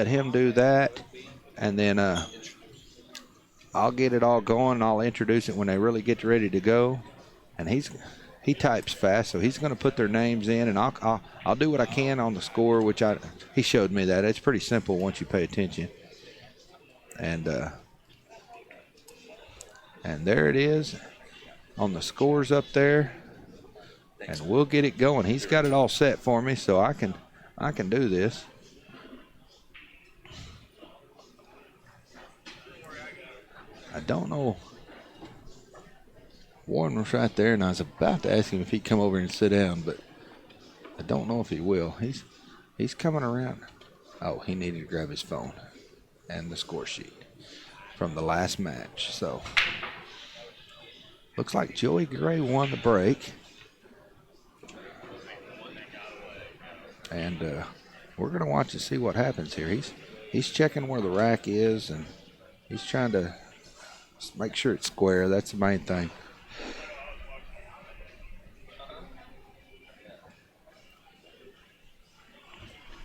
let him do that, and then I'll get it all going. I'll introduce it when they really get ready to go. And he types fast, so he's going to put their names in, and I'll do what I can on the score, which he showed me that. It's pretty simple once you pay attention. And there it is on the scores up there, and we'll get it going. He's got it all set for me, so I can do this. I don't know. Warren was right there, and I was about to ask him if he'd come over and sit down, but I don't know if he will. He's coming around. Oh, he needed to grab his phone and the score sheet from the last match. So looks like Joey Gray won the break. And we're going to watch and see what happens here. He's checking where the rack is, and he's trying to make sure it's square. That's the main thing.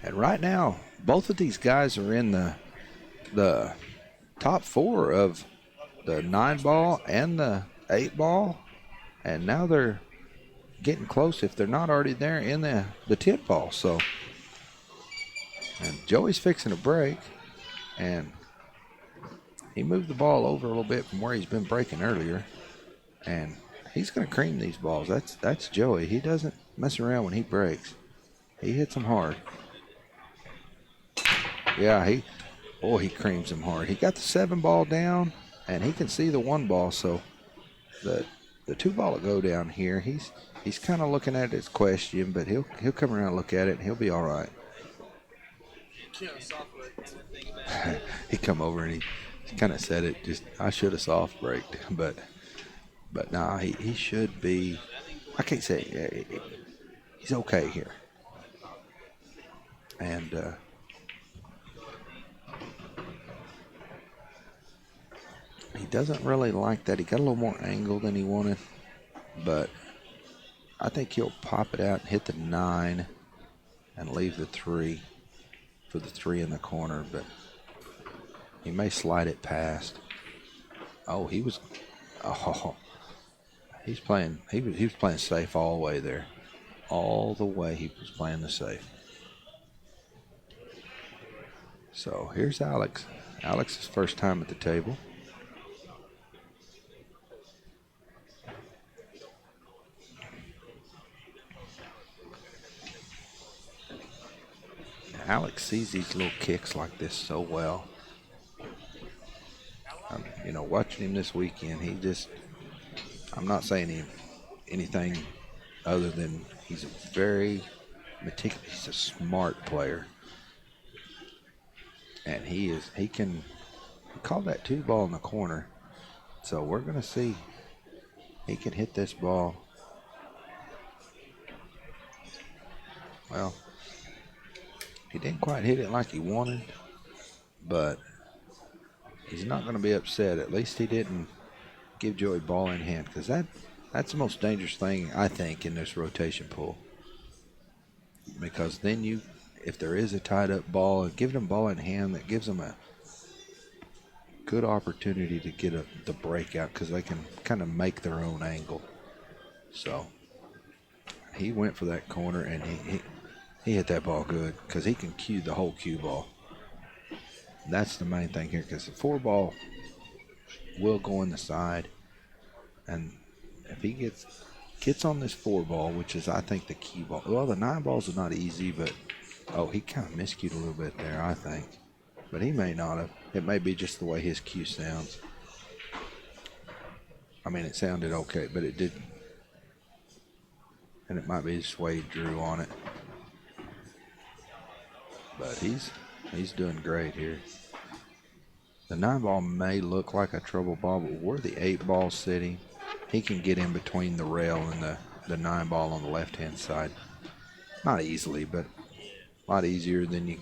And right now, both of these guys are in the top 4 of the 9-ball and the 8-ball, and now they're getting close if they're not already there in the 10-ball. So, and Joey's fixing a break, and he moved the ball over a little bit from where he's been breaking earlier, and he's going to cream these balls. That's Joey. He doesn't mess around when he breaks. He hits them hard. Yeah, he creams them hard. He got the 7-ball down, and he can see the 1-ball. So the 2-ball will go down here. He's kind of looking at it as question, but he'll come around and look at it, and he'll be all right. He come over and he kind of said it. Just I should have soft braked, but nah, he should be. I can't say he's okay here, and. He doesn't really like that. He got a little more angle than he wanted, but I think he'll pop it out and hit the 9 and leave the 3 for the 3 in the corner, but he may slide it past. Oh, he was playing safe all the way there. All the way he was playing the safe. So here's Alex. Alex's first time at the table. Alex sees these little kicks like this so well. Watching him this weekend, I'm not saying anything other than he's a very meticulous, he's a smart player. And he called that 2-ball in the corner. So we're going to see. He can hit this ball. Well, he didn't quite hit it like he wanted, but he's not going to be upset. At least he didn't give Joey ball in hand, because that's the most dangerous thing, I think, in this rotation pool. Because then if there is a tied-up ball, and giving them ball in hand, that gives them a good opportunity to get the breakout, because they can kind of make their own angle. So he went for that corner, and he hit that ball good, because he can cue the whole cue ball. That's the main thing here, because the 4-ball will go in the side, and if he gets on this 4-ball, which is, I think, the key ball. Well, the 9-balls are not easy, but he kind of miscued a little bit there, I think. But he may not have. It may be just the way his cue sounds. I mean, it sounded okay, but it didn't. And it might be just the way he drew on it. But he's doing great here. The 9-ball may look like a trouble ball, but where the 8-ball sitting, he can get in between the rail and the 9-ball on the left-hand side. Not easily, but a lot easier than you,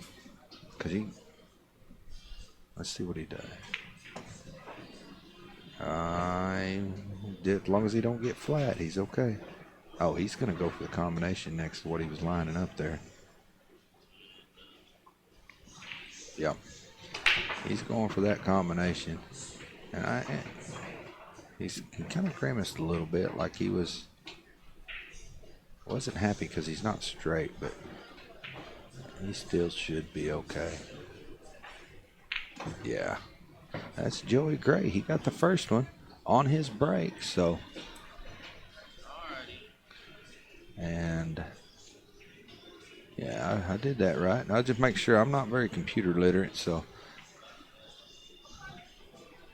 because let's see what he does. As long as he don't get flat, he's okay. Oh, he's going to go for the combination next to what he was lining up there. Yep. He's going for that combination. And he kind of grimaced a little bit like he wasn't happy because he's not straight, but he still should be okay. Yeah. That's Joey Gray. He got the first one on his break, so. And yeah, I did that right. And I'll just make sure I'm not very computer literate, so.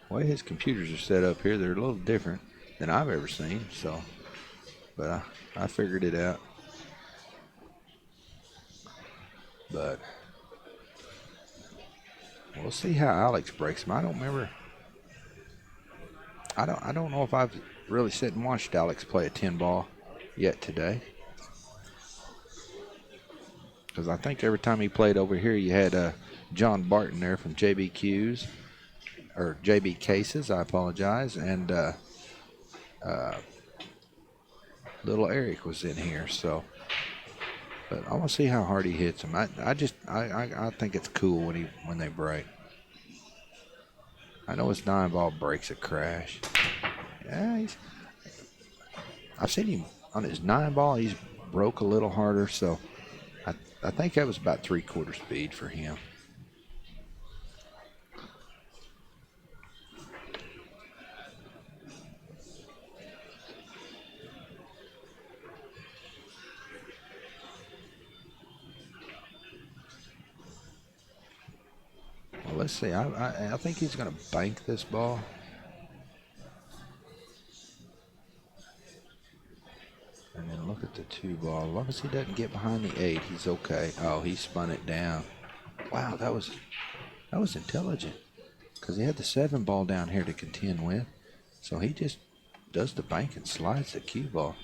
The way his computers are set up here, they're a little different than I've ever seen, so. But I figured it out. But we'll see how Alex breaks him. I don't remember. I don't know if I've really sat and watched Alex play a 10 ball yet today. Because I think every time he played over here, you had John Barton there from JBQs, or JB Cases, I apologize, and little Eric was in here, so. But I want to see how hard he hits him. I think it's cool when they break. I know his 9-ball breaks a crash. Yeah, I've seen him on his 9-ball. He's broke a little harder, so I think that was about 3/4 speed for him. Well, let's see. I think he's going to bank this ball. And then look at the 2-ball. As long as he doesn't get behind the 8, he's okay. Oh, he spun it down. Wow, that was intelligent. Because he had the 7-ball down here to contend with. So he just does the bank and slides the cue ball.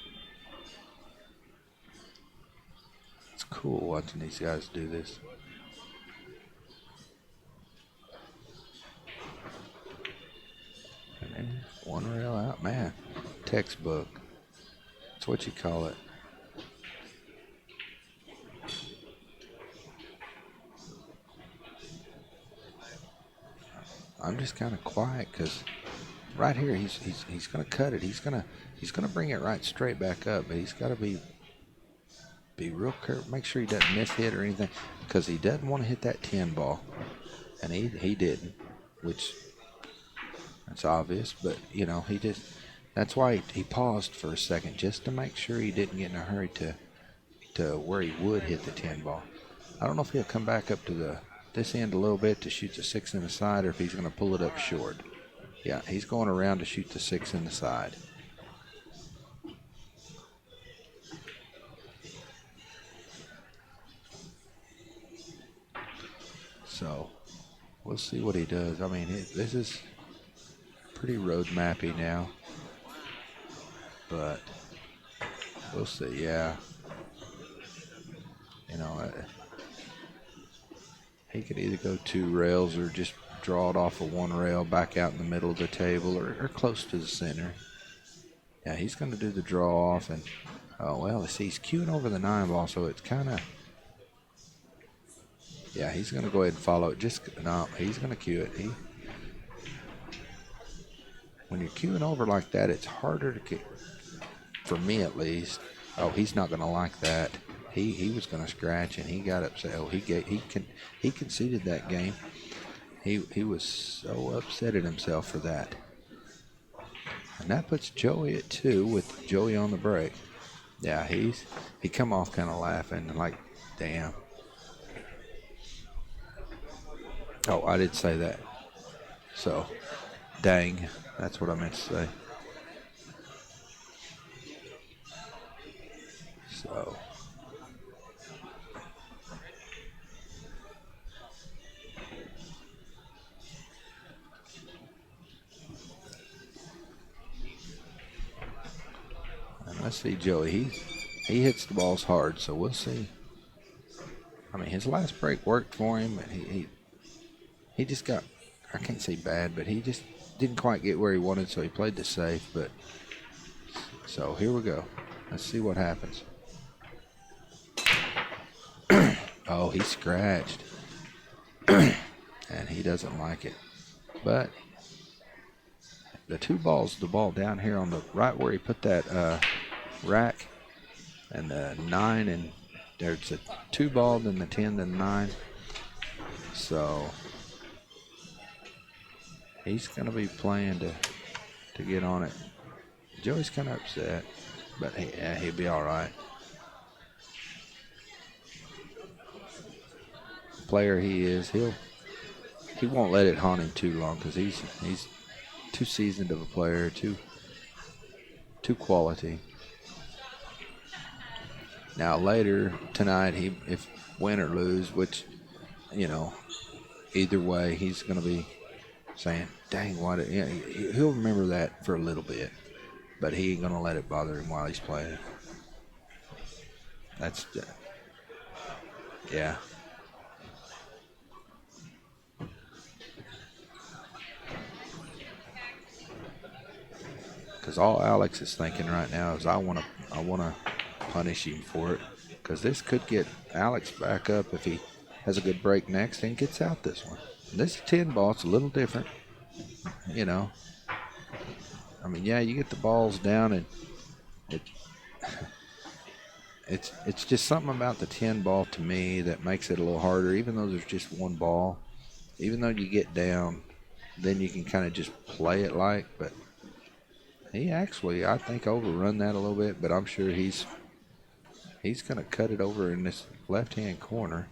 It's cool watching these guys do this. And then 1 rail out. Man, textbook. That's what you call it. I'm just kind of quiet because right here he's going to cut it. He's going to bring it right straight back up, but he's got to be real careful. Make sure he doesn't miss hit or anything, because he doesn't want to hit that 10-ball, and he didn't, which that's obvious. But you know, that's why he paused for a second, just to make sure he didn't get in a hurry to where he would hit the 10-ball. I don't know if he'll come back up to this end a little bit to shoot the 6 in the side, or if he's going to pull it up short. Yeah, he's going around to shoot the 6 in the side. So we'll see what he does. I mean, this is pretty road mappy now, but we'll see. Yeah, you know, he could either go 2 rails or just draw it off of 1 rail back out in the middle of the table, or close to the center. Yeah, he's going to do the draw off, and oh well, he's cueing over the 9-ball, so it's kind of. Yeah, he's going to go ahead and follow it. No, he's going to cue it. When you're cueing over like that, it's harder to get, for me at least. Oh, he's not going to like that. He was going to scratch, and he got upset. Oh, he conceded that game. He was so upset at himself for that. And that puts Joey at 2 with Joey on the break. Yeah, he come off kind of laughing, like, damn. Oh, I did say that. So, dang, that's what I meant to say. So. And let's see Joey. He hits the balls hard, so we'll see. I mean, his last break worked for him, and he just got, I can't say bad, but he just didn't quite get where he wanted, so he played the safe. But so here we go. Let's see what happens. Oh, he scratched. doesn't like it. But the 2 balls, the ball down here on the right where he put that rack, and the 9, and there's a 2 ball, then the 10, then the 9. So he's going to be playing to get on it. Joey's kind of upset, but he'll be all right. Player he is, he won't let it haunt him too long because he's too seasoned of a player, too quality. Now later tonight, if win or lose, which, you know, either way, he's going to be saying, dang, why did, he'll remember that for a little bit, but he ain't going to let it bother him while he's playing. That's, yeah. Because all Alex is thinking right now is I want to punish him for it, because this could get Alex back up if he has a good break next and gets out this one. And this 10 ball, it's a little different, you know. I mean, yeah, you get the balls down, and it's just something about the 10 ball to me that makes it a little harder, even though there's just 1 ball. Even though you get down, then you can kind of just play it like, but he actually, I think, overrun that a little bit, but I'm sure he's going to cut it over in this left-hand corner.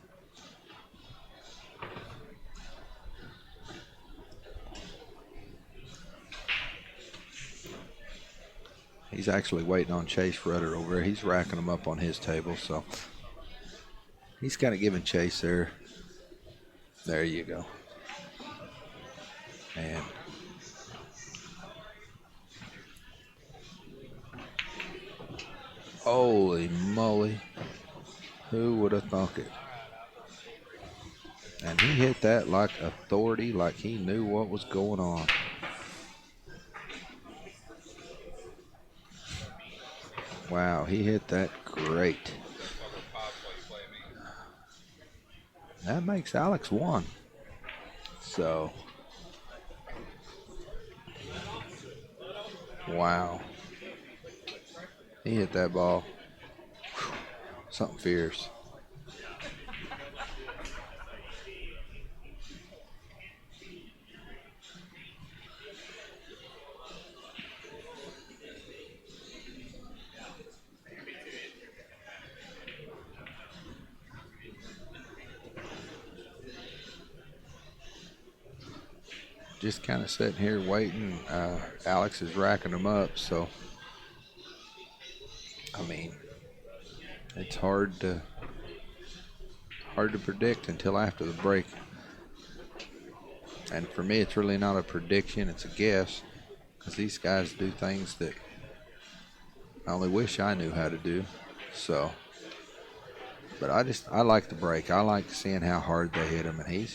He's actually waiting on Chase Rudder over there. He's racking them up on his table, so he's kind of giving Chase there. There you go. And holy moly, who would have thunk it? And he hit that like authority, like he knew what was going on. Wow, he hit that great. That makes Alex 1. So, wow. He hit that ball. Whew, something fierce. Just kind of sitting here waiting. Alex is racking them up, so I mean, it's hard to predict until after the break. And for me, it's really not a prediction; it's a guess, because these guys do things that I only wish I knew how to do. So, but I like the break. I like seeing how hard they hit him, and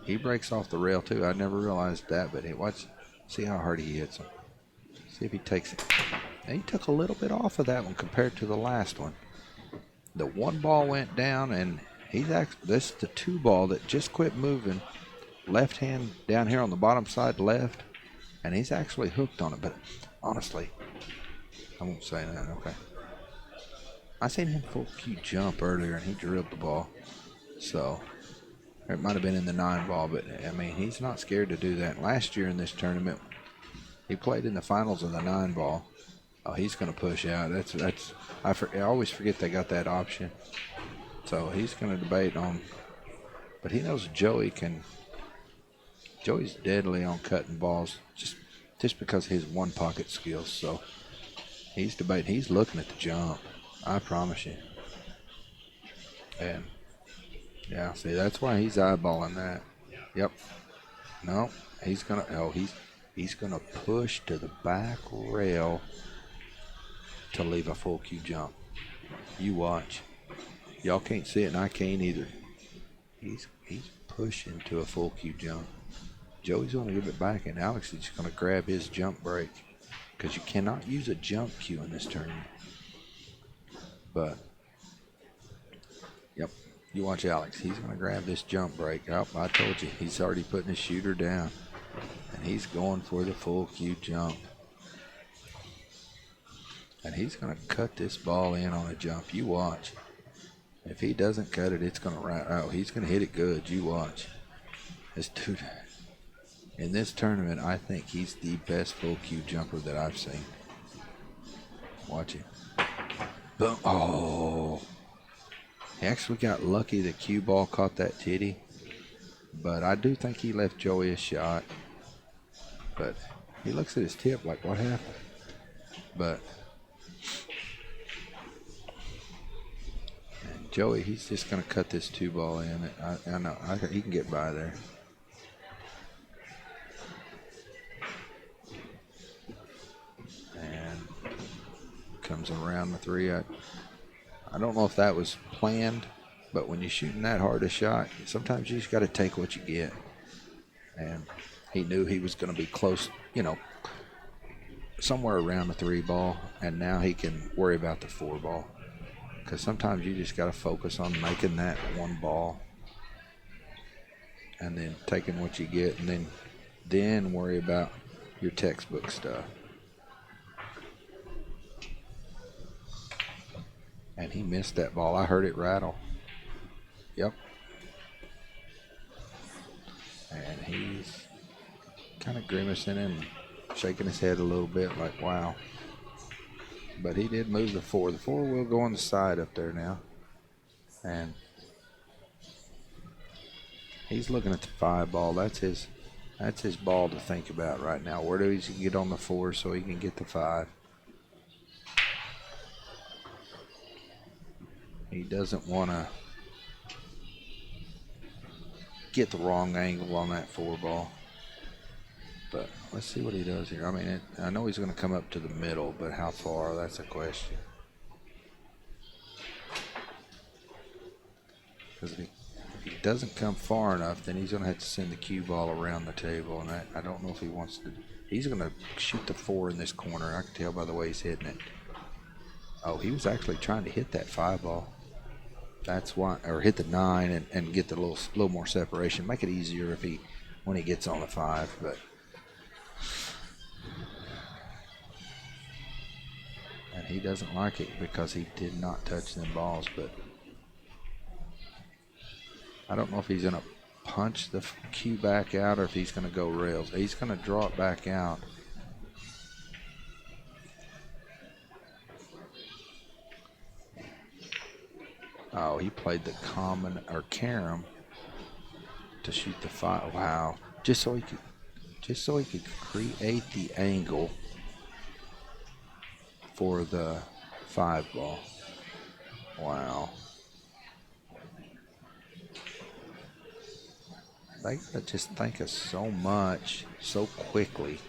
he breaks off the rail too. I never realized that, but see how hard he hits him. See if he takes it. And he took a little bit off of that one compared to the last one. The 1 ball went down, and this is the 2 ball that just quit moving. Left hand down here on the bottom side left, and he's actually hooked on it. But honestly, I won't say that. Okay. I seen him full Q jump earlier, and he drilled the ball. So it might have been in the 9 ball, but I mean, he's not scared to do that. Last year in this tournament, he played in the finals of the 9 ball. Oh, he's going to push out. I always forget they got that option. So he's going to debate on, but he knows Joey's deadly on cutting balls just because of his 1 pocket skills. So he's debating. He's looking at the jump. I promise you. And yeah, see, that's why he's eyeballing that. Yep. No, he's gonna. Oh, he's gonna push to the back rail to leave a full Q jump. You watch. Y'all can't see it, and I can't either. He's pushing to a full Q jump. Joey's gonna give it back, and Alex is gonna grab his jump break, because you cannot use a jump Q in this tournament. But yep. You watch Alex. He's going to grab this jump break. Oh, I told you. He's already putting his shooter down. And he's going for the full cue jump. And he's going to cut this ball in on a jump. You watch. If he doesn't cut it, it's going to right. Oh, he's going to hit it good. You watch. This dude, in this tournament, I think he's the best full cue jumper that I've seen. Watch it. Boom. Oh. He actually got lucky the cue ball caught that titty. But I do think he left Joey a shot. But he looks at his tip like, what happened? But and Joey, he's just going to cut this 2-ball in. I know he can get by there. And comes around the 3. I don't know if that was planned, but when you're shooting that hard a shot, sometimes you just got to take what you get. And he knew he was going to be close, you know, somewhere around the 3-ball, and now he can worry about the 4-ball. Because sometimes you just got to focus on making that 1 ball and then taking what you get, and then worry about your textbook stuff. And he missed that ball. I heard it rattle. Yep. And he's kind of grimacing and shaking his head a little bit like, wow. But he did move the 4. The 4 will go on the side up there now. And he's looking at the 5-ball. That's his ball to think about right now. Where does he get on the 4 so he can get the 5? He doesn't want to get the wrong angle on that 4-ball. But let's see what he does here. I mean, I know he's going to come up to the middle, but how far, that's a question. Because if he doesn't come far enough, then he's going to have to send the cue ball around the table. And I don't know if he wants to. He's going to shoot the 4 in this corner. I can tell by the way he's hitting it. Oh, he was actually trying to hit that 5-ball. That's why, or hit the 9 and get the little more separation. Make it easier if when he gets on the 5. But and he doesn't like it because he did not touch them balls. But I don't know if he's going to punch the cue back out or if he's going to go rails. He's going to draw it back out. Oh, he played the common or carom to shoot the 5. Wow, just so he could create the angle for the 5-ball. Wow. They gotta just think of so much so quickly.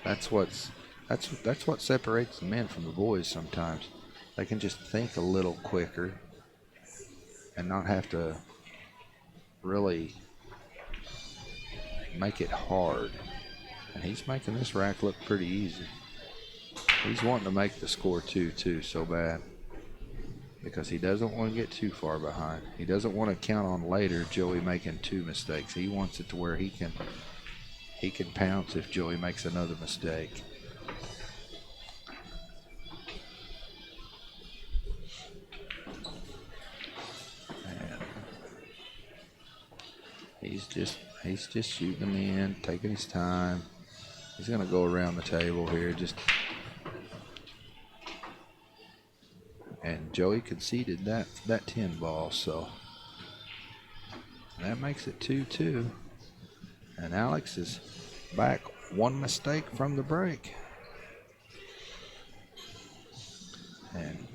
That's what separates the men from the boys sometimes. They can just think a little quicker and not have to really make it hard. And he's making this rack look pretty easy. He's wanting to make the score 2-2 so bad because he doesn't want to get too far behind. He doesn't want to count on later Joey making 2 mistakes. He wants it to where he can pounce if Joey makes another mistake. He's just shooting them in, taking his time. He's going to go around the table here. And Joey conceded that 10-ball, so that makes it 2-2. And Alex is back 1 mistake from the break. And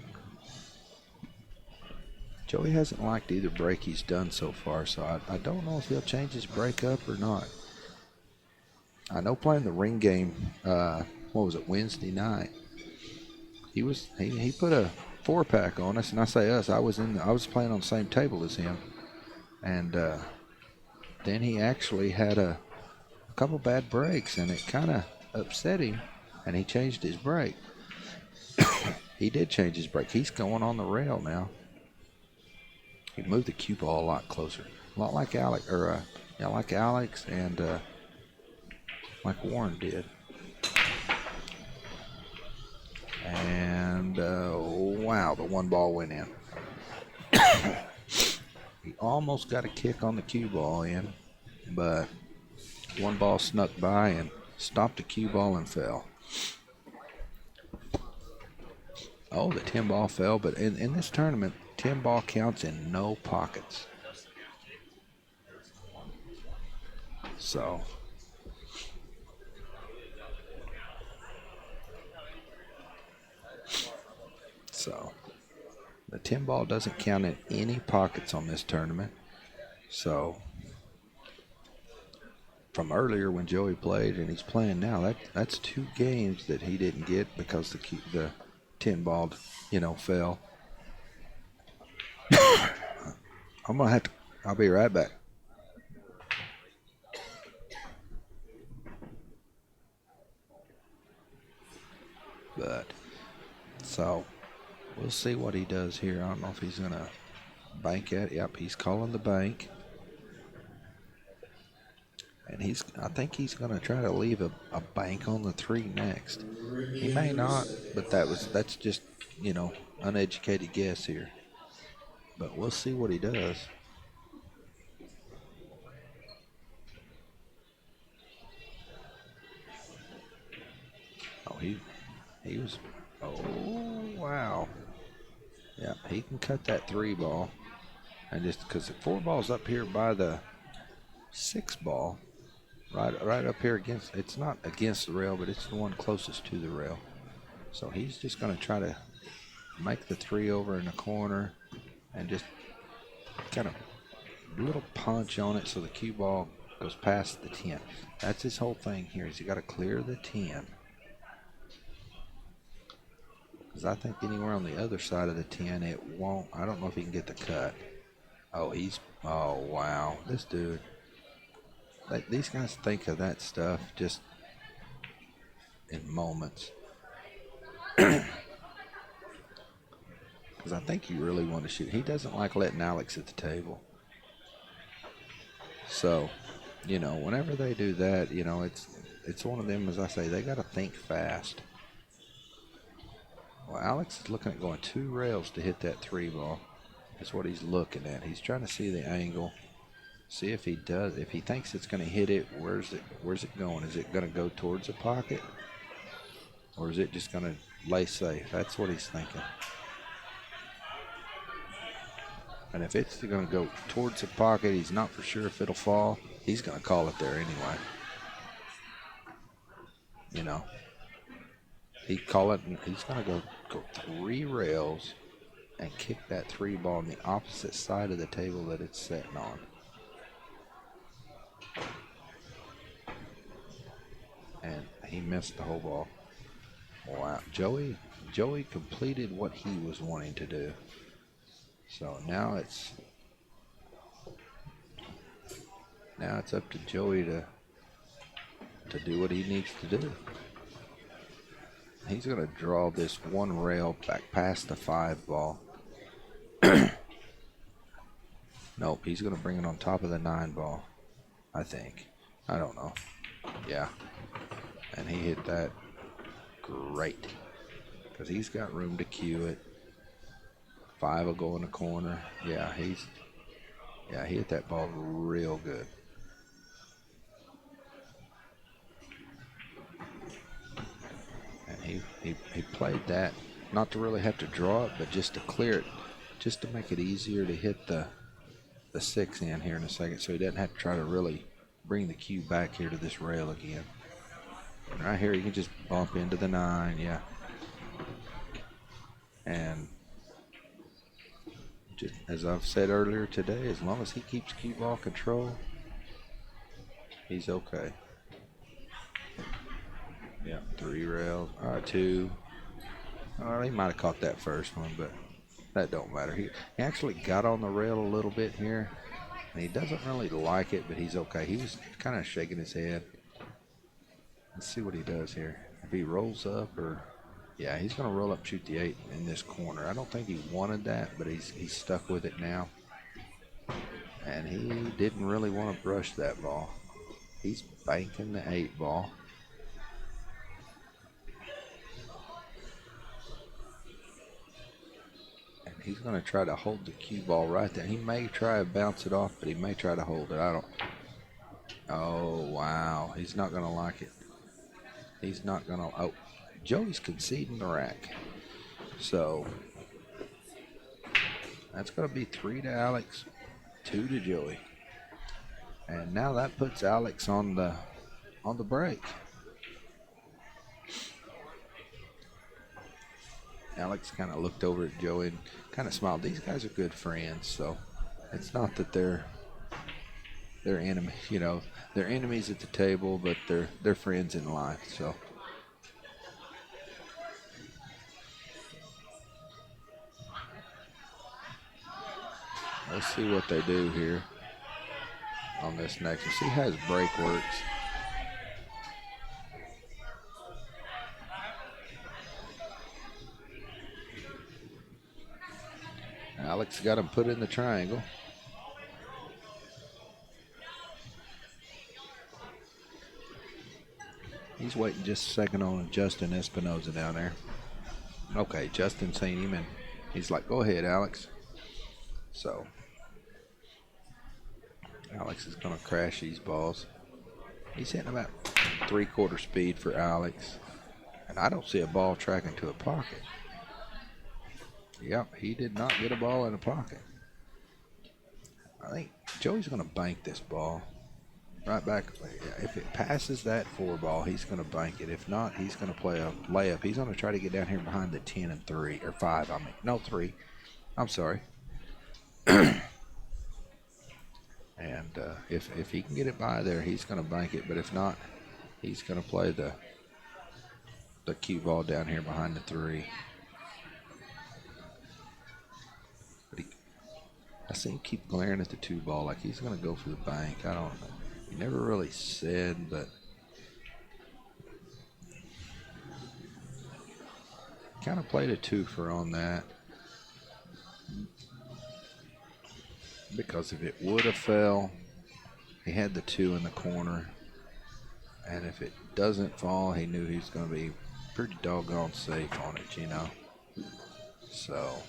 Joey hasn't liked either break he's done so far, so I don't know if he'll change his break up or not. I know playing the ring game, Wednesday night, he put a 4-pack on us, and I say us, I was playing on the same table as him, and then he actually had a couple bad breaks, and it kind of upset him, and he changed his break. He did change his break. He's going on the rail now. He moved the cue ball a lot closer. A lot like Alex, or yeah, like Alex and like Warren did. And wow, the one ball went in. He almost got a kick on the cue ball in, but one ball snuck by and stopped the cue ball and fell. Oh, the 10 ball fell, but in this tournament, 10 ball counts in no pockets. So the 10 ball doesn't count in any pockets on this tournament. So from earlier when Joey played and he's playing now, that's 2 games that he didn't get because the 10 ball, fell. I'm gonna have to. I'll be right back. But so we'll see what he does here. I don't know if he's gonna bank it. Yep, he's calling the bank. And I think he's going to try to leave a bank on the 3 next. He may not, but that's just, uneducated guess here. But we'll see what he does. Oh, he was, oh, wow. Yeah, he can cut that 3 ball. And just because the 4 ball's up here by the 6 ball. Right up here against, it's not against the rail, but it's the one closest to the rail. So he's just going to try to make the 3 over in the corner and just kind of little punch on it so the cue ball goes past the 10. That's his whole thing here, is you got to clear the 10. Because I think anywhere on the other side of the 10, it won't. I don't know if he can get the cut. Oh, wow, this dude. These guys think of that stuff just in moments. Because I think he really wanted to shoot. He doesn't like letting Alex at the table. So, whenever they do that, it's one of them, as I say, they got to think fast. Well, Alex is looking at going 2 rails to hit that 3 ball. That's what he's looking at. He's trying to see the angle. See if he does. If he thinks it's going to hit it, where's it going? Is it going to go towards the pocket, or is it just going to lay safe? That's what he's thinking. And if it's going to go towards the pocket, he's not for sure if it'll fall. He's going to call it there anyway. He'd call it, and he's going to go 3 rails and kick that 3 ball on the opposite side of the table that it's sitting on. And he missed the whole ball. Wow, Joey completed what he was wanting to do. So now it's up to Joey to do what he needs to do. He's going to draw this 1 rail back past the 5 ball. Nope, he's going to bring it on top of the 9 ball, I think. I don't know. Yeah. And he hit that great because he's got room to cue it. 5 will go in the corner. Yeah, he hit that ball real good. And he played that not to really have to draw it, but just to clear it, just to make it easier to hit the 6 in here in a second, so he doesn't have to try to really bring the cue back here to this rail again. And right here, you can just bump into the 9, yeah. And just as I've said earlier today, as long as he keeps cue ball control, he's okay. Yeah, 3 rails. All right, 2. He might have caught that first one, but that don't matter. He actually got on the rail a little bit here, and he doesn't really like it, but he's okay. He was kind of shaking his head. Let's see what he does here. If he rolls up, or yeah, he's going to roll up, shoot the 8 in this corner. I don't think he wanted that, but he's stuck with it now. And he didn't really want to brush that ball. He's banking the 8 ball. And he's going to try to hold the cue ball right there. He may try to bounce it off, but he may try to hold it. I don't. Oh, wow. He's not going to like it. He's not going to. Oh, Joey's conceding the rack. So that's going to be 3 to Alex, 2 to Joey. And now that puts Alex on the break. Alex kind of looked over at Joey and kind of smiled. These guys are good friends, so it's not that they're enemies. You know, they're enemies at the table, but they're friends in life. So let's see what they do here on this next one. See how his break works. Alex got him put in the triangle. He's waiting just a second on Justin Espinoza down there. Okay, Justin seen him and he's like, go ahead, Alex. So Alex is going to crash these balls. He's hitting about 3/4 speed for Alex. And I don't see a ball tracking to a pocket. Yep, he did not get a ball in a pocket. I think Joey's going to bank this ball. Right back. If it passes that 4 ball, he's going to bank it. If not, he's going to play a layup. He's going to try to get down here behind the 10 and 3, or 5, I mean. No, 3. I'm sorry. And if he can get it by there, he's going to bank it. But if not, he's going to play the cue ball down here behind the 3. But I see him keep glaring at the 2 ball like he's going to go for the bank. I don't know. He never really said, but kind of played a 2-for on that. Because if it would have fell, he had the 2 in the corner. And if it doesn't fall, he knew he was going to be pretty doggone safe on it, you know. So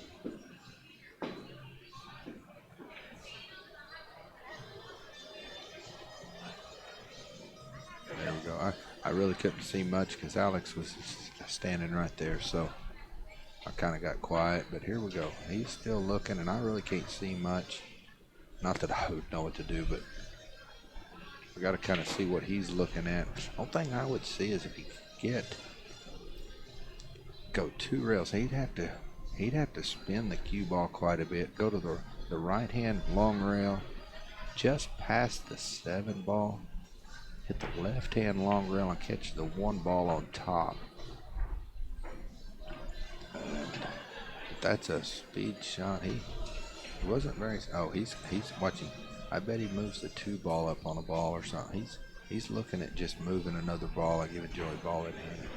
there we go. I really couldn't see much because Alex was standing right there. So I kind of got quiet. But here we go. He's still looking, and I really can't see much. Not that I would know what to do, but we got to kind of see what he's looking at. One thing I would see is if he could go 2 rails, he'd have to spin the cue ball quite a bit. Go to the right hand long rail, just past the 7 ball. Hit the left hand long rail and catch the 1 ball on top. That's a speed shot. He wasn't very. Oh, he's watching. I bet he moves the 2 ball up on a ball or something. He's looking at just moving another ball and giving Joey ball in hand,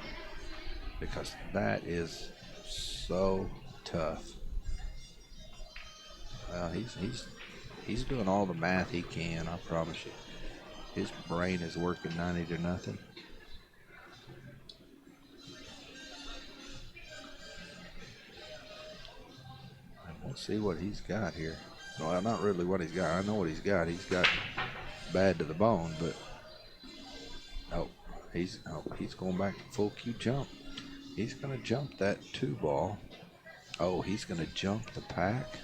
because that is so tough. Well, he's doing all the math he can. I promise you, his brain is working 90 to nothing. Let's see what he's got here. Well, not really what he's got. I know what he's got. He's got bad to the bone, but he's going back to full cue jump. He's going to jump that 2 ball. Oh, he's going to jump the pack.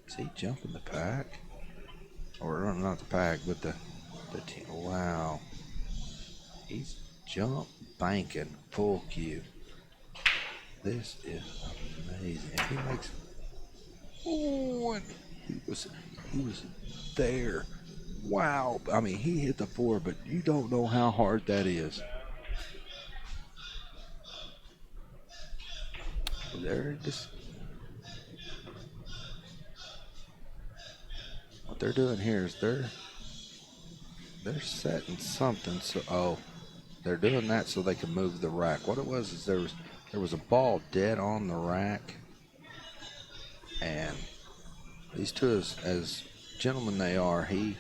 Is he jumping the pack? Or not the pack, but the team. Wow. He's jump banking full cue. This is amazing. If he makes, and he was there. Wow. I mean, he hit the 4, but you don't know how hard that is. What they're doing here is they're setting something. So they're doing that so they can move the rack. What it was is there was a ball dead on the rack, and these two, as gentlemen they are, he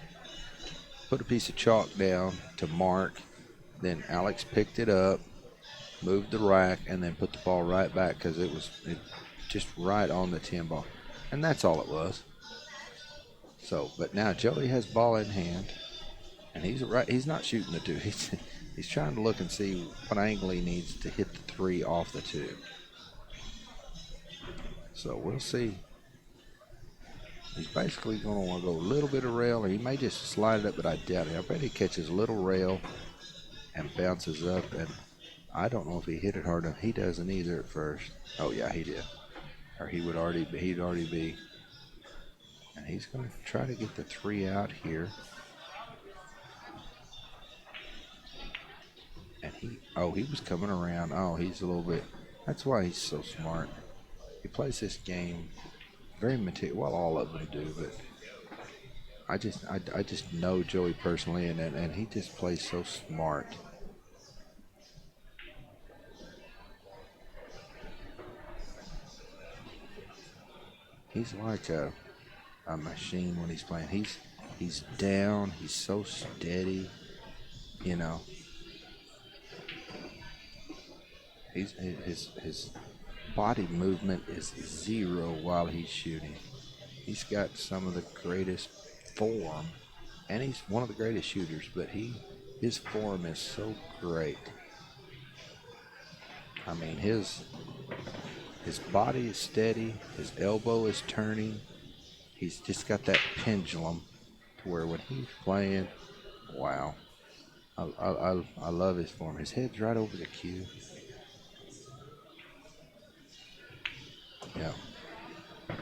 put a piece of chalk down to mark. Then Alex picked it up, moved the rack, and then put the ball right back because it was just right on the 10 ball. And that's all it was. So, but now Joey has ball in hand, and he's not shooting the 2. He's trying to look and see what angle he needs to hit the 3 off the 2. So we'll see. He's basically going to want to go a little bit of rail, or he may just slide it up, but I doubt it. I bet he catches a little rail and bounces up, and I don't know if he hit it hard enough. He doesn't either at first. Oh yeah, he did. Or he'd already be. And he's going to try to get the 3 out here. And he was coming around. Oh, he's a little bit. That's why he's so smart. He plays this game very meticulous. Well, all of them do, but I just know Joey personally, and he just plays so smart. He's like a machine when he's playing. He's down. He's so steady, you know. His body movement is 0 while he's shooting. He's got some of the greatest form, and he's one of the greatest shooters, but his form is so great. I mean, his body is steady, his elbow is turning. He's just got that pendulum to where when he's playing, wow. I love his form. His head's right over the cue. Yeah.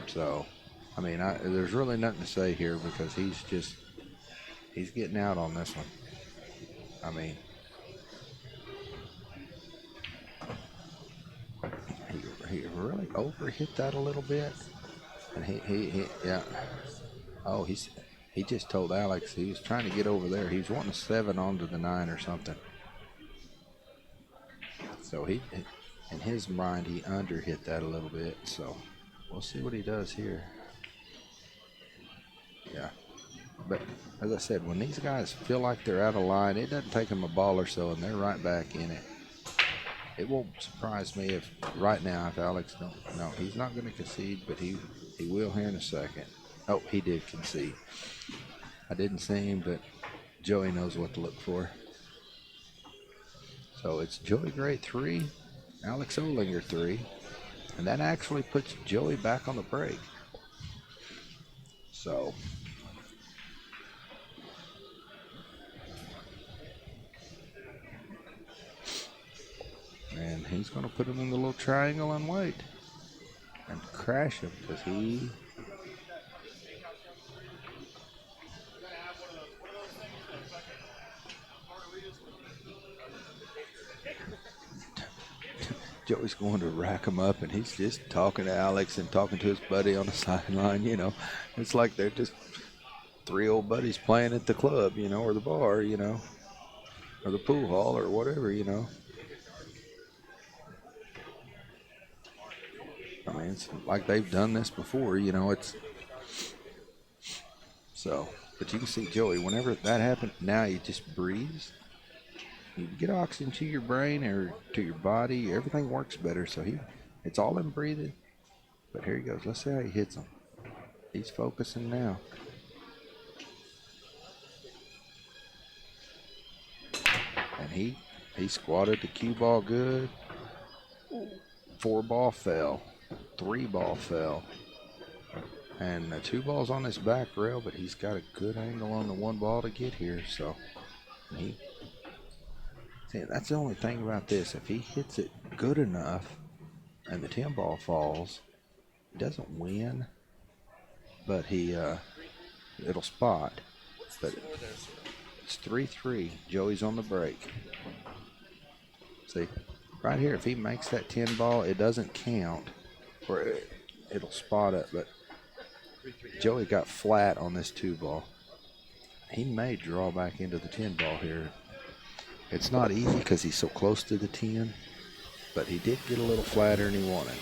So, I mean, there's really nothing to say here because he's getting out on this one. I mean, he really overhit that a little bit, and he yeah. Oh, he just told Alex he was trying to get over there. He was wanting a 7 onto the 9 or something. So in his mind, he underhit that a little bit. So we'll see what he does here. Yeah. But as I said, when these guys feel like they're out of line, it doesn't take them a ball or so, and they're right back in it. It won't surprise me if right now if Alex no, he's not going to concede, but he will here in a second. Oh, he did concede. I didn't see him, but Joey knows what to look for. So it's Joey Gray 3, Alex Olinger 3, and that actually puts Joey back on the break. So and he's going to put him in the little triangle and wait and crash him because he Joey's going to rack him up, and he's just talking to Alex and talking to his buddy on the sideline. You know, it's like they're just 3 old buddies playing at the club, you know, or the bar, you know, or the pool hall or whatever, you know. I mean, it's like they've done this before, you know. It's so, but you can see Joey, whenever that happened, now he just breathes. You get oxygen to your brain or to your body, everything works better. So it's all in breathing. But here he goes. Let's see how he hits him. He's focusing now. And he squatted the cue ball good. 4 ball fell. 3 ball fell. And 2 balls on his back rail, but he's got a good angle on the 1 ball to get here. So see, that's the only thing about this. If he hits it good enough and the 10 ball falls, he doesn't win, but it'll spot. But it's 3-3. Joey's on the break. See, right here, if he makes that 10 ball, it doesn't count, or it'll spot it. But Joey got flat on this 2 ball. He may draw back into the 10 ball here. It's not easy because he's so close to the 10, but he did get a little flatter and he won it.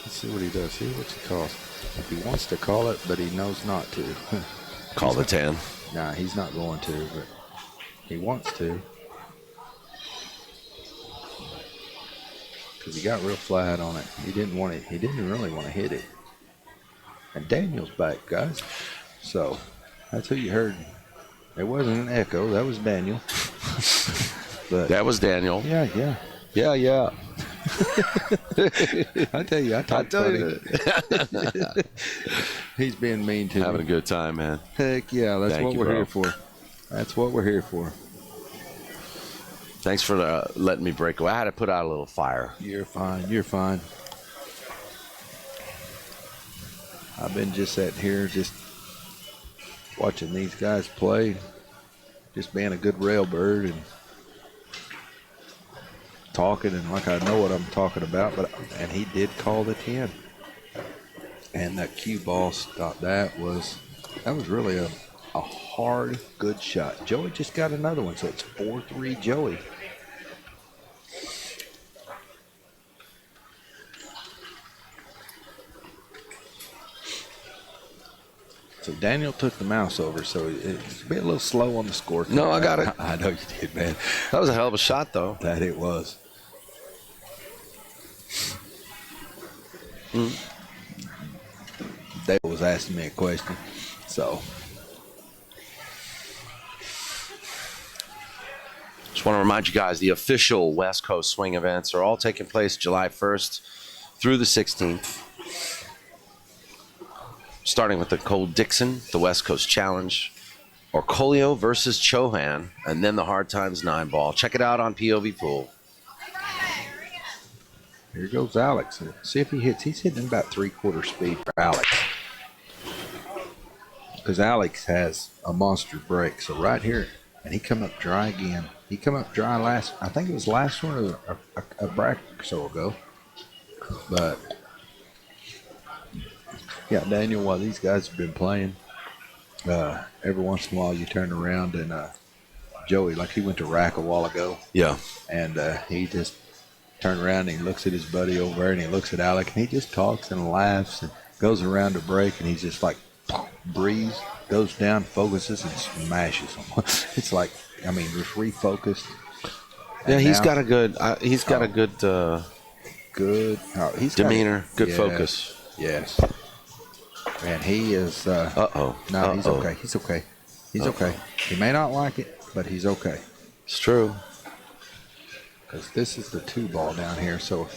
Let's see what he does. See what he calls. He wants to call it, but he knows not to. Call the 10. Nah, he's not going to, but he wants to. Because he got real flat on it. He didn't want it. He didn't really want to hit it. And Daniel's back, guys. So that's who you heard. It wasn't an echo. That was Daniel. But that was Daniel. Yeah. I tell you, I talk funny. He's being mean to me. Having a good time, man. Heck yeah, that's what we're here for. That's what we're here for. Thanks for letting me break away. I had to put out a little fire. You're fine. You're fine. I've been just sitting here, just watching these guys play, just being a good rail bird and talking, and like I know what I'm talking about. And he did call the 10, and that cue ball stop. That was really a hard, good shot. Joey just got another one, so it's 4-3 Joey. So Daniel took the mouse over, so it's been a little slow on the score. No, I got it. I know you did, man. That was a hell of a shot, though. That it was. Dave was asking me a question, so. Just want to remind you guys, the official West Coast swing events are all taking place July 1st through the 16th. Starting with the Cole Dixon, the West Coast Challenge, or Colio versus Chohan, and then the Hard Times 9 ball. Check it out on POV Pool. Here goes Alex. See if he hits. He's hitting about 3/4 speed for Alex. Because Alex has a monster break. So right here, and he come up dry again. He come up dry I think it was last one or a bracket or so ago. But yeah, Daniel, while these guys have been playing, every once in a while you turn around and Joey, like he went to rack a while ago. Yeah. And he just turned around and he looks at his buddy over there and he looks at Alec and he just talks and laughs and goes around to break and he's just like, breeze, goes down, focuses and smashes him. It's like, I mean, just refocused. Yeah, he's got a good, he's got a good he's demeanor, good focus. Yes. And he is. No, he's okay. He's okay. He's okay. He may not like it, but he's okay. It's true. Because this is the 2 ball down here, so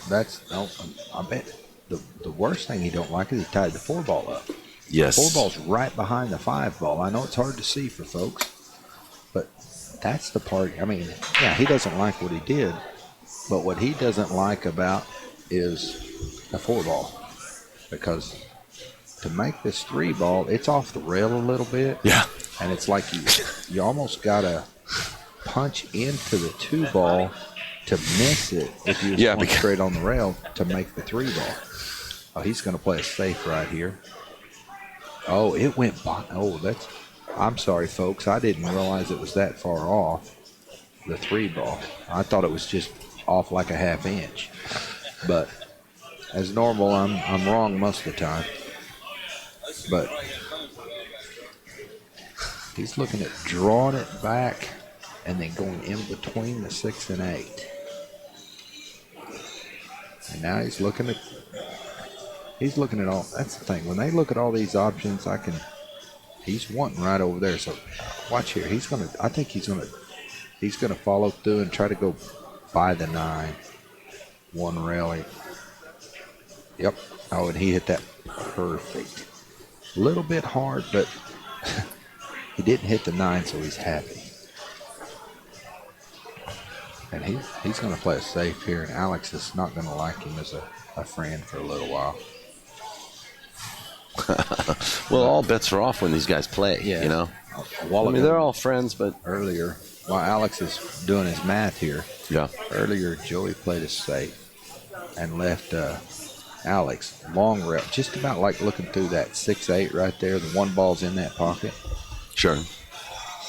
that's. I bet the worst thing he don't like is he tied the 4 ball up. Yes. 4 ball's right behind the 5 ball. I know it's hard to see for folks, but that's the part. I mean, yeah, he doesn't like what he did, but what he doesn't like about is the 4 ball, because to make this 3 ball, it's off the rail a little bit. Yeah. And it's like you almost got to punch into the 2 ball to miss it if you just punch straight on the rail to make the 3 ball. Oh, he's going to play it safe right here. Oh, it went by. Oh, I'm sorry, folks. I didn't realize it was that far off, the 3 ball. I thought it was just off like a ½ inch. But as normal, I'm wrong most of the time. But he's looking at drawing it back and then going in between the 6 and 8. And now he's looking at all. That's the thing. When they look at all these options, he's wanting right over there. So watch here. I think he's gonna follow through and try to go by the 9. 1 rail. Yep. Oh, and he hit that perfect. A little bit hard, but he didn't hit the 9, so he's happy. And he's going to play it safe here, and Alex is not going to like him as a friend for a little while. Well, all bets are off when these guys play, you know? They're all friends, but... Earlier, while Alex is doing his math here, earlier Joey played it safe and left Alex long rail, just about like looking through that 6-8 right there. The 1 ball's in that pocket. Sure.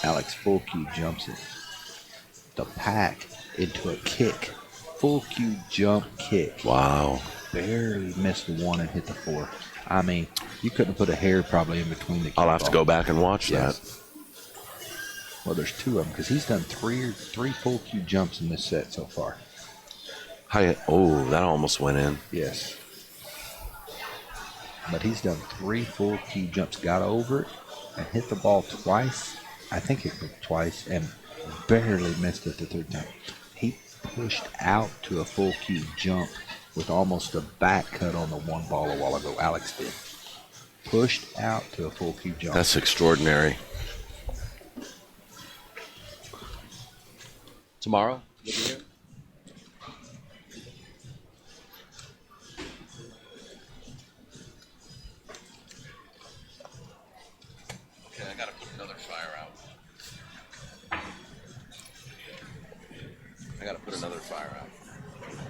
Alex full cue jumps it. The pack into a kick. Full cue jump kick. Wow. barely missed the 1 and hit the 4. I mean, you couldn't have put a hair probably in between the cue I'll have to go back and watch that. Well, there's 2 of them because he's done three full cue jumps in this set so far. Oh, that almost went in. Yes. But he's done 3 full cue jumps, got over it, and hit the ball twice. I think it went twice, and barely missed it the 3rd time. He pushed out to a full cue jump with almost a back cut on the 1 ball a while ago. Alex did. Pushed out to a full cue jump. That's extraordinary. Tomorrow? You'll be here? Okay, I gotta put another fire out.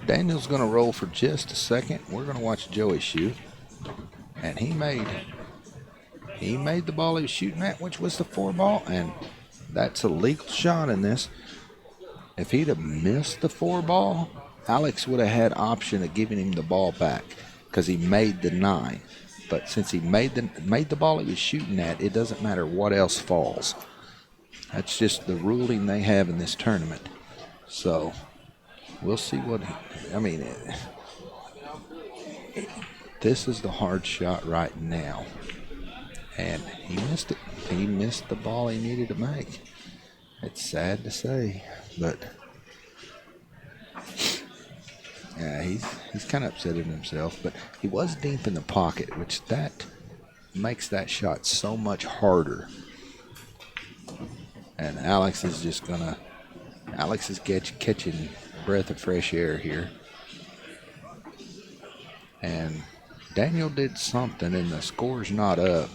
Daniel's going to roll for just a second. We're going to watch Joey shoot. And he made the ball he was shooting at, which was the 4 ball, and that's a legal shot in this. If he'd have missed the 4 ball, Alex would have had option of giving him the ball back because he made the 9. But since he made the ball he was shooting at, it doesn't matter what else falls. That's just the ruling they have in this tournament. So we'll see what. This is the hard shot right now, and he missed it. He missed the ball he needed to make. It's sad to say, but yeah, he's kind of upset at himself. But he was deep in the pocket, which that makes that shot so much harder. And Alex is catching a breath of fresh air here. And Daniel did something, and the score's not up.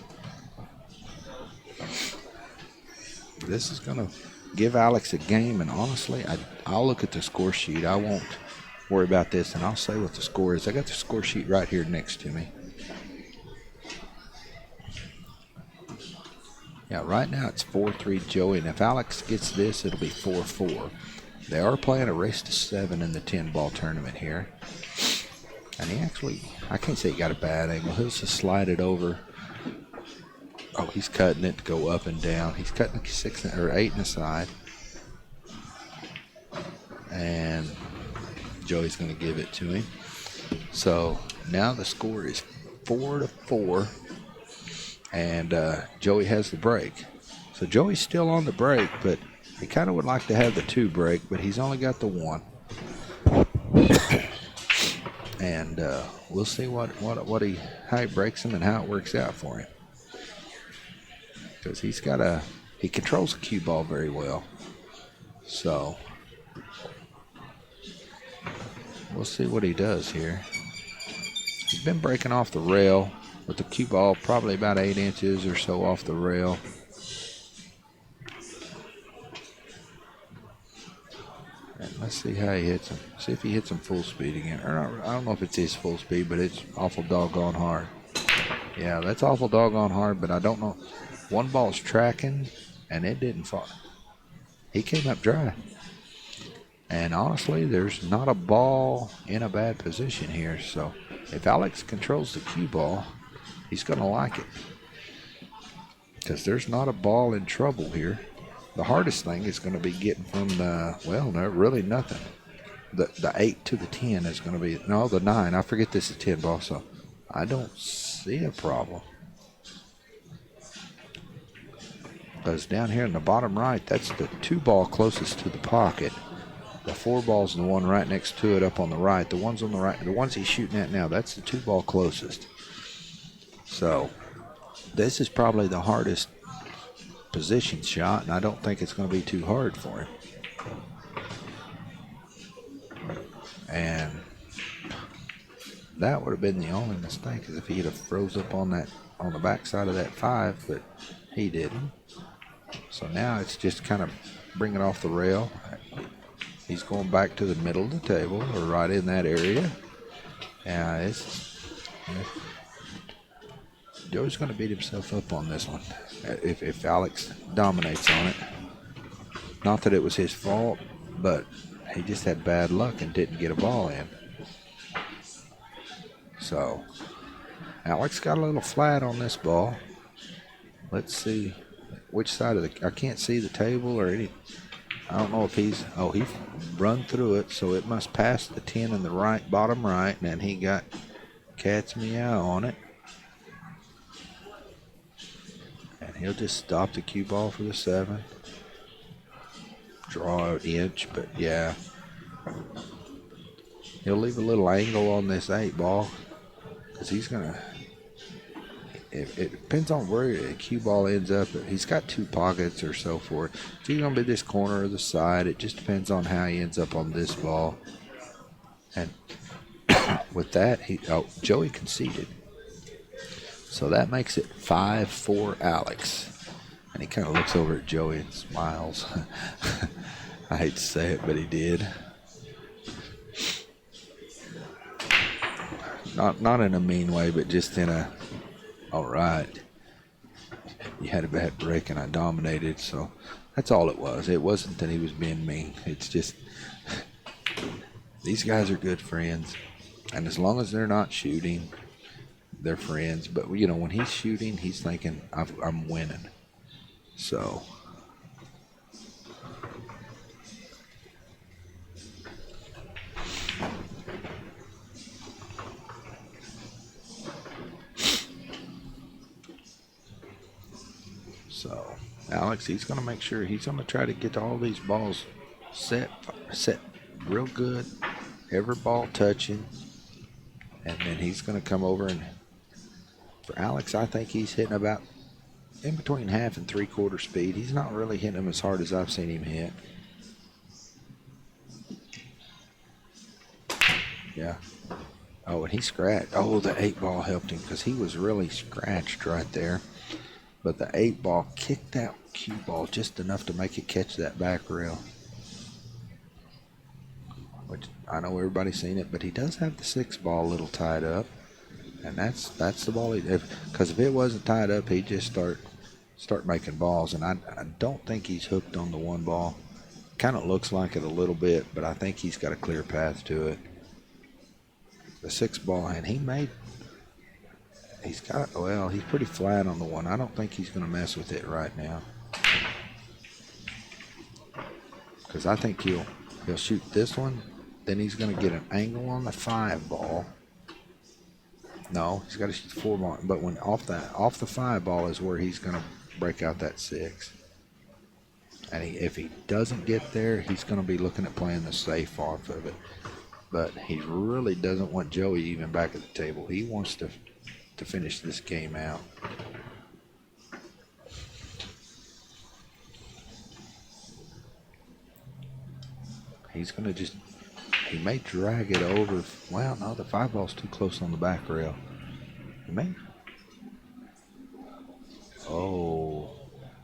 This is going to give Alex a game, and honestly, I'll look at the score sheet. I won't worry about this, and I'll say what the score is. I got the score sheet right here next to me. Yeah, right now it's 4-3 Joey, and if Alex gets this, it'll be 4-4. They are playing a race to 7 in the 10-ball tournament here. And he actually, I can't say he got a bad angle. He'll just slide it over. Oh, he's cutting it to go up and down. He's cutting 6 or 8 in the side. And Joey's going to give it to him. So now the score is 4-4. And Joey has the break. So Joey's still on the break, but he kind of would like to have the 2 break, but he's only got the 1. And we'll see how he breaks him and how it works out for him. Because he controls the cue ball very well. So we'll see what he does here. He's been breaking off the rail with the cue ball probably about 8 inches or so off the rail. And let's see how he hits him. See if he hits him full speed again. Or I don't know if it's his full speed, but it's awful doggone hard. Yeah, that's awful doggone hard, but I don't know. 1 ball's tracking, and it didn't fall. He came up dry. And honestly, there's not a ball in a bad position here. So if Alex controls the cue ball, he's going to like it. Because there's not a ball in trouble here. The hardest thing is going to be getting from no, really nothing. The 8 to the 10 is going to be, no, the 9. I forget this is 10 ball, so I don't see a problem. Because down here in the bottom right, that's the 2 ball closest to the pocket. The 4 ball's the one right next to it up on the right. The ones on the right, the ones he's shooting at now, that's the 2 ball closest. So this is probably the hardest position shot, and I don't think it's going to be too hard for him. And that would have been the only mistake, is if he'd have froze up on the backside of that 5, but he didn't. So now it's just kind of bringing off the rail. He's going back to the middle of the table, or right in that area. Yeah, Joe's going to beat himself up on this one if Alex dominates on it. Not that it was his fault, but he just had bad luck and didn't get a ball in. So Alex got a little flat on this ball. Let's see which side of the, I can't see the table or any, I don't know if he's, oh, he run through it, so it must pass the 10 in the right, bottom right, and then he got cat's meow on it. And he'll just stop the cue ball for the 7. Draw an inch, but yeah. He'll leave a little angle on this 8 ball because he's going to, it depends on where the cue ball ends up. He's got 2 pockets or so for it. It's either going to be this corner or the side. It just depends on how he ends up on this ball. And with that, Joey conceded. So that makes it 5-4 Alex. And he kind of looks over at Joey and smiles. I hate to say it, but he did. Not in a mean way, but just in a, all right, you had a bad break and I dominated. So that's all it was. It wasn't that he was being mean. It's just these guys are good friends. And as long as they're not shooting, they're friends. But, you know, when he's shooting, he's thinking, I'm winning. So Alex, he's going to make sure he's going to try to get all these balls set real good, every ball touching, and then he's going to come over and for Alex, I think he's hitting about in between half and 3/4 speed. He's not really hitting them as hard as I've seen him hit. Yeah. Oh, and he scratched. Oh, the 8 ball helped him because he was really scratched right there. But the 8 ball kicked that cue ball just enough to make it catch that back rail. Which I know everybody's seen it, but he does have the 6 ball a little tied up. And that's the ball. Because if it wasn't tied up, he'd just start making balls. And I don't think he's hooked on the 1 ball. Kind of looks like it a little bit, but I think he's got a clear path to it. The 6 ball, and he's got, well, he's pretty flat on the 1. I don't think he's going to mess with it right now. Because I think he'll shoot this one, then he's going to get an angle on the 5 ball. No, he's got to shoot the 4 ball, but when off the 5 ball is where he's going to break out that 6. And if he doesn't get there, he's going to be looking at playing the safe off of it. But he really doesn't want Joey even back at the table. He wants to finish this game out. He's going to he may drag it over. Well, no, the 5 ball's too close on the back rail. He may. Oh,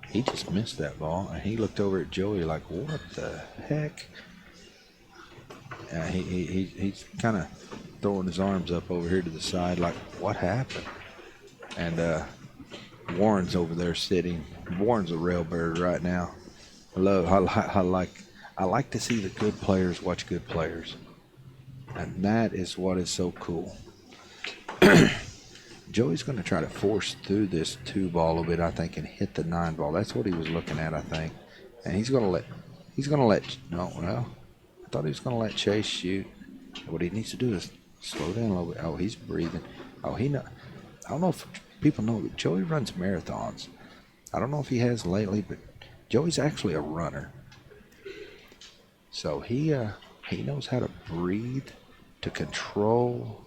he just missed that ball. And he looked over at Joey like, what the heck? He's kind of throwing his arms up over here to the side like, what happened? And Warren's over there sitting. Warren's a railbird right now. I like to see the good players watch good players. And that is what is so cool. Joey's going to try to force through this 2 ball a little bit, I think, and hit the 9 ball. That's what he was looking at, I think. And he's going to let, no, well, I thought he was going to let Chase shoot. What he needs to do is slow down a little bit. Oh, he's breathing. Oh, I don't know if people know, but Joey runs marathons. I don't know if he has lately, but Joey's actually a runner. So he knows how to breathe, to control,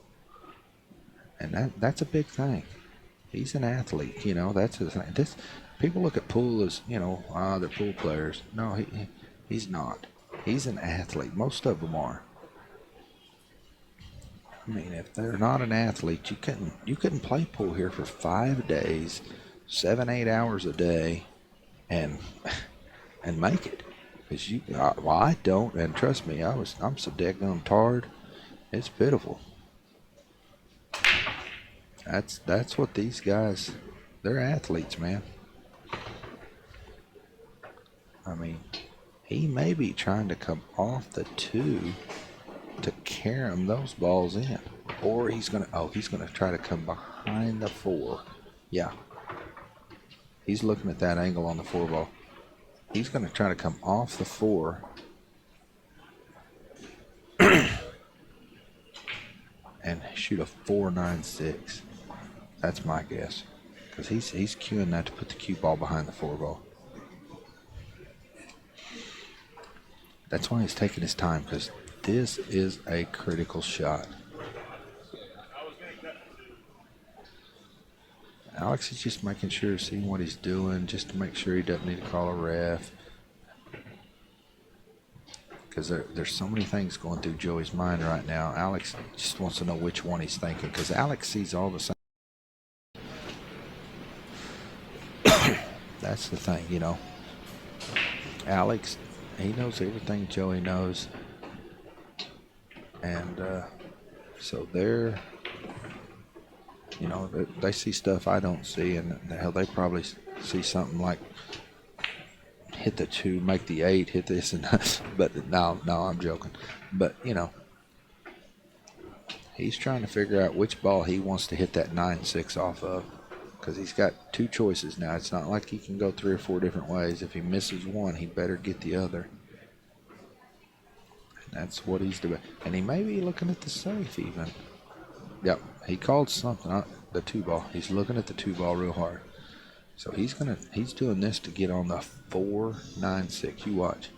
and that's a big thing. He's an athlete, you know. That's his thing. People look at Pool as, you know, they're pool players. No, he's not. He's an athlete. Most of them are. I mean, if they're not an athlete, you couldn't play pool here for 5 days, 7-8 hours a day, and make it. Because well, I don't, and trust me, I'm so daggone tired. It's pitiful. That's what these guys, they're athletes, man. I mean, he may be trying to come off the 2 to carry those balls in, Or he's gonna try to come behind the 4. Yeah. He's looking at that angle on the 4 ball. He's gonna try to come off the 4 and shoot a 4.96. That's my guess. Because he's cueing that to put the cue ball behind the 4 ball. That's why he's taking his time, because this is a critical shot. Alex is just making sure, seeing what he's doing, just to make sure he doesn't need to call a ref. Because there's so many things going through Joey's mind right now. Alex just wants to know which one he's thinking, because Alex sees all the same. That's the thing, you know. Alex, he knows everything Joey knows. And so they're, you know, they see stuff I don't see, and hell, they probably see something like hit the 2, make the 8, hit this, and but no, I'm joking. But you know, he's trying to figure out which ball he wants to hit that 9.6 off of, because he's got 2 choices now. It's not like he can go 3 or 4 different ways. If he misses one, he better get the other. And that's what he's doing. And he may be looking at the safe even. Yep, he called something. The 2 ball. He's looking at the 2 ball real hard. So he's doing this to get on the 4.96. You watch.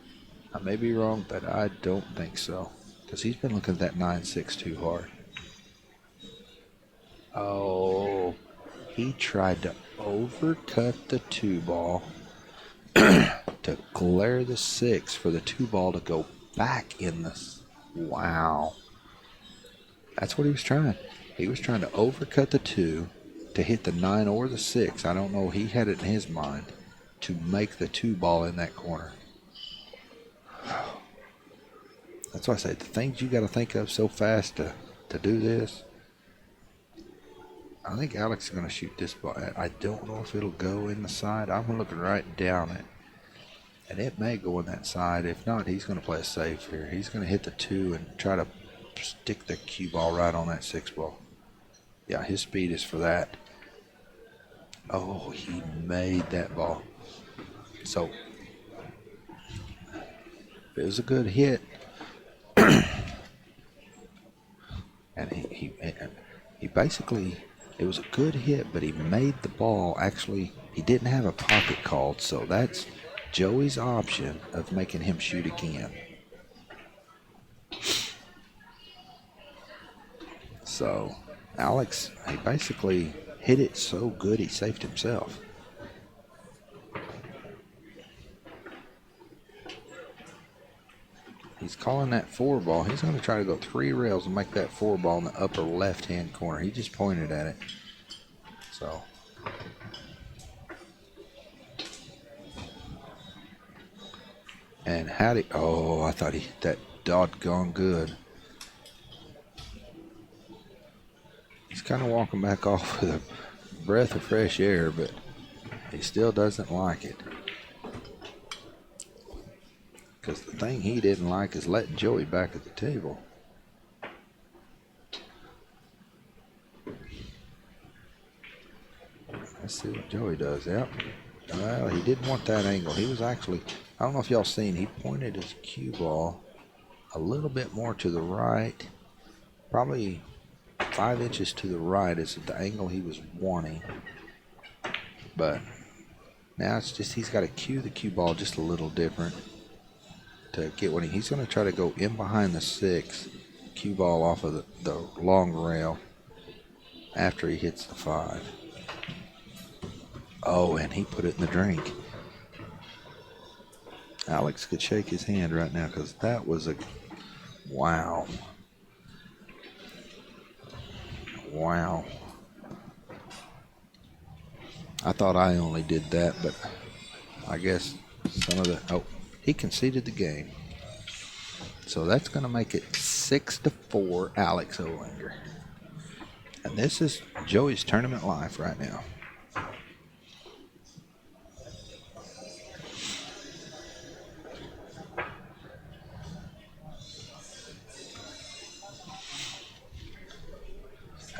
I may be wrong, but I don't think so, because he's been looking at that 9.6 too hard. Oh, he tried to overcut the 2 ball to glare the 6 for the 2 ball to go back in the. Wow. That's what he was trying. He was trying to overcut the 2 to hit the 9 or the 6. I don't know. He had it in his mind to make the 2 ball in that corner. That's why I say the things you got to think of so fast to do this. I think Alex is going to shoot this ball. I don't know if it'll go in the side. I'm looking right down it, and it may go in that side. If not, he's going to play it safe here. He's going to hit the 2 and try to stick the cue ball right on that 6 ball. Yeah, his speed is for that. Oh, he made that ball. So it was a good hit. And he basically, it was a good hit, but he made the ball. Actually, he didn't have a pocket called, so that's Joey's option of making him shoot again. So Alex, he basically hit it so good he saved himself. He's calling that 4 ball. He's going to try to go 3 rails and make that 4 ball in the upper left-hand corner. He just pointed at it. So. And how'd he, oh, I thought he hit that doggone good. He's kind of walking back off with a breath of fresh air, but he still doesn't like it. Because the thing he didn't like is letting Joey back at the table. Let's see what Joey does. Yep. Well, he didn't want that angle. He was actually, I don't know if y'all seen, he pointed his cue ball a little bit more to the right. Probably 5 inches to the right is the angle he was wanting. But now it's just he's got to cue the cue ball just a little different to get what he's going to try to go in behind the 6, cue ball off of the long rail after he hits the 5. Oh, and he put it in the drink. Alex could shake his hand right now because that was a wow. Wow. I thought I only did that, but I guess some of the, oh, he conceded the game. So that's going to make it 6-4 Alex Olinger. And this is Joey's tournament life right now.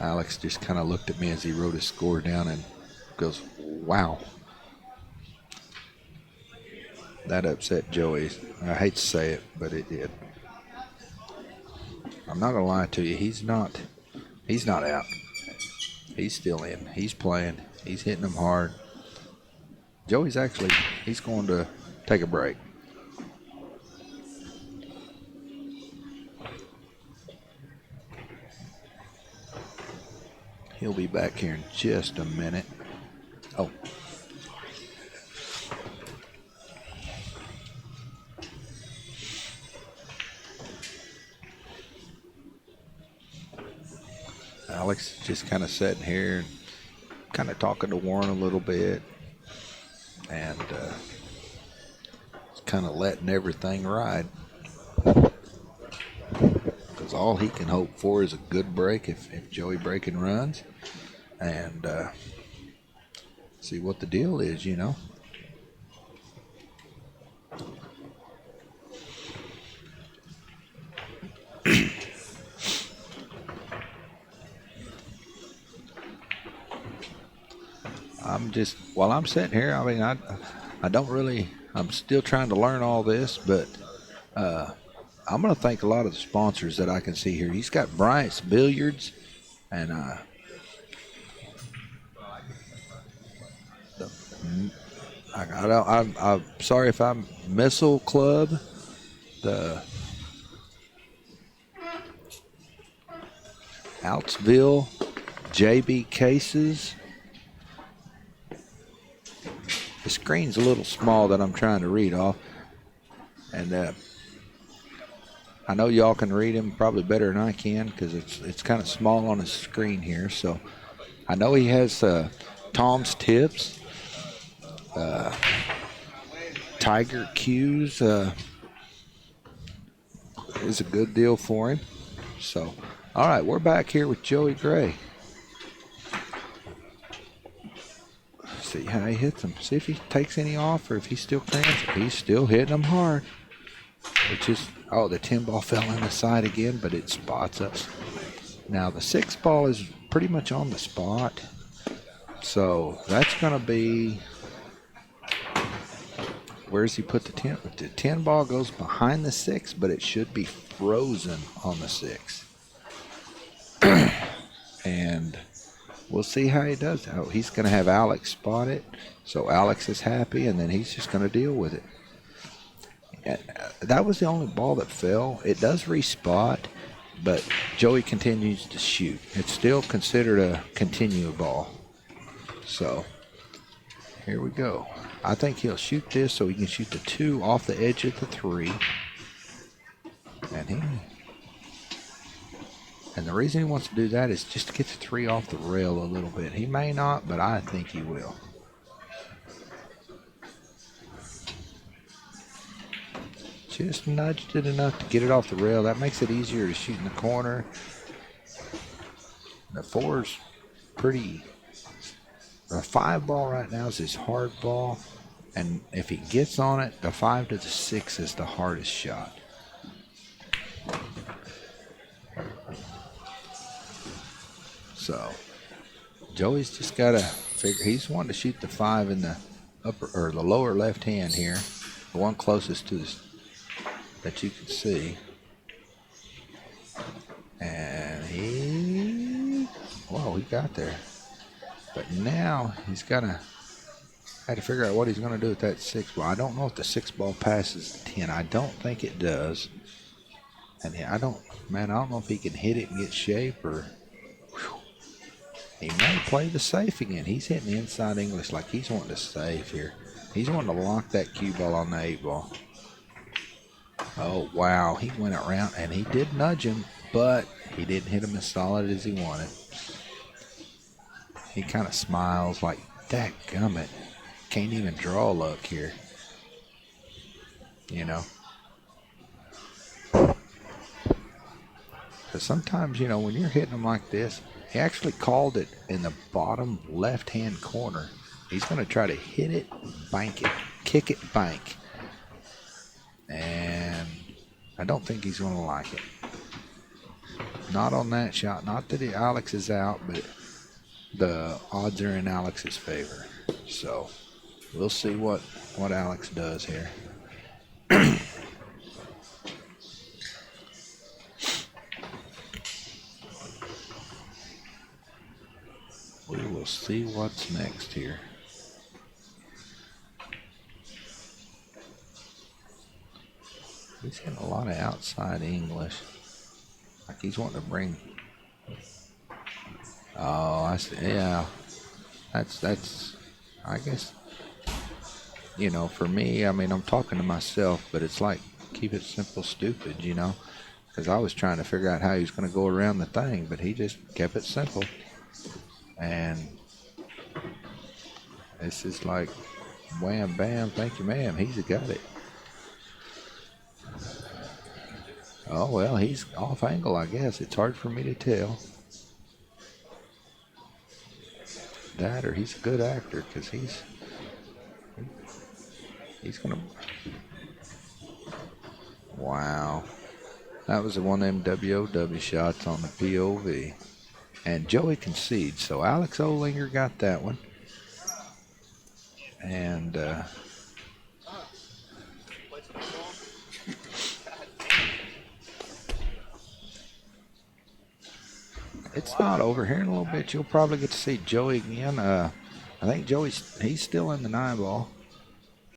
Alex just kind of looked at me as he wrote his score down and goes, wow. That upset Joey. I hate to say it, but it did. I'm not going to lie to you. He's not out. He's still in. He's playing. He's hitting them hard. Joey's he's going to take a break. He'll be back here in just a minute. Oh. Alex just kind of sitting here and kind of talking to Warren a little bit, and kind of letting everything ride. Because all he can hope for is a good break if Joey breaking runs, and see what the deal is, you know. While I'm sitting here, I mean, I don't really, I'm still trying to learn all this, but I'm going to thank a lot of the sponsors that I can see here. He's got Bryant's Billiards, and I'm sorry if I'm Missile Club, the Outsville JB Cases. The screen's a little small that I'm trying to read off, and I know y'all can read him probably better than I can because it's kind of small on the screen here. So I know he has Tom's Tips, Tiger Q's is a good deal for him. So, all right, we're back here with Joey Gray. See how he hits them. See if he takes any off or if he still cranks. He's still hitting them hard. It just, oh, the 10 ball fell in the side again, but it spots us. Now the 6 ball is pretty much on the spot. So that's going to be, where's he put the 10? The 10 ball goes behind the 6, but it should be frozen on the 6. And we'll see how he does. Oh, he's going to have Alex spot it. So Alex is happy, and then he's just going to deal with it. And that was the only ball that fell. It does respot, but Joey continues to shoot. It's still considered a continue ball. So here we go. I think he'll shoot this so he can shoot the 2 off the edge of the 3. And the reason he wants to do that is just to get the 3 off the rail a little bit. He may not, but I think he will. Just nudged it enough to get it off the rail. That makes it easier to shoot in the corner. The 4's pretty. The 5 ball right now is his hard ball. And if he gets on it, the 5 to the 6 is the hardest shot. So Joey's just got to figure. He's wanting to shoot the 5 in the upper or the lower left hand here, the one closest to this that you can see. And he got there. But now he's got to have to figure out what he's going to do with that 6 ball. I don't know if the 6 ball passes the 10. I don't think it does. And I don't know if he can hit it and get shape or. He may play the safe again. He's hitting inside English like he's wanting to save here. He's wanting to lock that cue ball on the 8 ball. Oh, wow. He went around, and he did nudge him, but he didn't hit him as solid as he wanted. He kind of smiles like, dadgummit, can't even draw luck here. You know? Because sometimes, when you're hitting them like this, he actually called it in the bottom left-hand corner. He's going to try to hit it, bank it, kick it, bank. And I don't think he's going to like it. not on that shot. Not that Alex is out, but the odds are in Alex's favor. So we'll see what Alex does here. We will see what's next here. He's getting a lot of outside English. Like he's wanting to bring. Oh, I see. Yeah, that's. I guess. You know, for me, I mean, I'm talking to myself, but it's like keep it simple, stupid. You know, because I was trying to figure out how he was going to go around the thing, but he just kept it simple. And it's just like, wham, bam, thank you, ma'am. He's got it. Oh, well, he's off angle, I guess. It's hard for me to tell. That or he's a good actor, because he's going to... Wow. That was one of them WOW shots on the POV. And Joey concedes, so Alex Olinger got that one. And... it's not over. Here in a little bit, you'll probably get to see Joey again. I think he's still in the 9 ball.